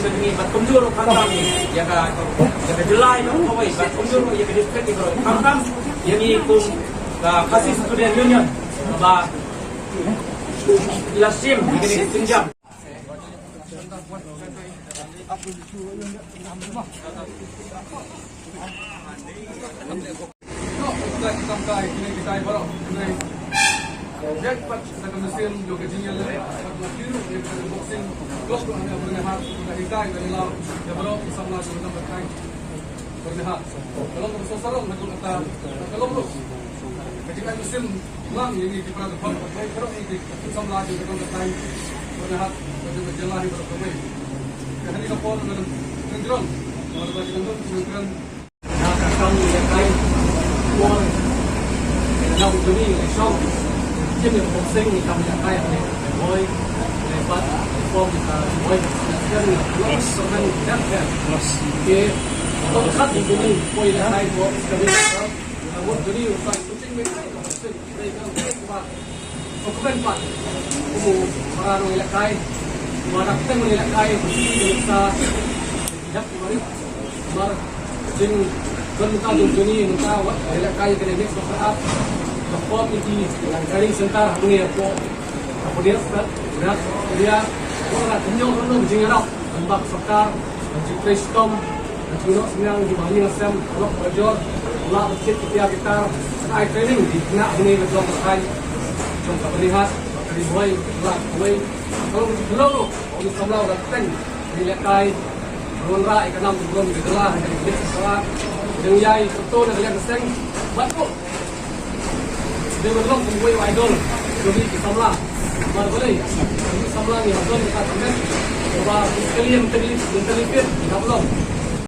begini bat komjur kangkang ya ka jelai no kawai bat komjur ya ka district bro kangkang yang ikut kasih student union ba lasim begini sinjam Jack pat sa kamasin lo ke jinyal le pat kiru ye ka boxing gos ko ana berna hat ka hikay ka nila ya bro isang na sa batay berna hat kalau ko so sarong na ko ata kalau bro kasi ka musim lang yung di para ko pero ini isang la yung ka batay berna hat ko jalahi bro ko kani ka pon ng drone or ba yung drone na ka kang yung kay ko na ko ni show Chính là một sinh thì cầm nhà tay này môi để bắt form thì là môi dân là so dân rất là cái tôi khát thì cái gì môi là tay của cái gì đó là một cái điều phải cũng chính mình phải có sự đây là cái mà không có bên mặt của mà rồi là cái mà đặc biệt là cái thì ta đắp vào đi mà chính dân ta dùng cái gì người ta vẫn là cái này biết nó phải Kapot ini yang kali sebentar punya apa dia berat dia orang tunjuk dulu begini dah tempat sekar mencintai stom dan juga senang di bawah nasam kalau belajar ulah bercet kita saya training di kena ini betul berkai contoh melihat dari boy ulah boy kalau dulu orang semula orang ten dilekai ronra ikan enam turun di telah dari dia sekolah dengan yai betul dengan yang seng betul dia belum membuat idol jadi samla mar boleh samla ni idol kita sampai bahwa kalian terlibat belum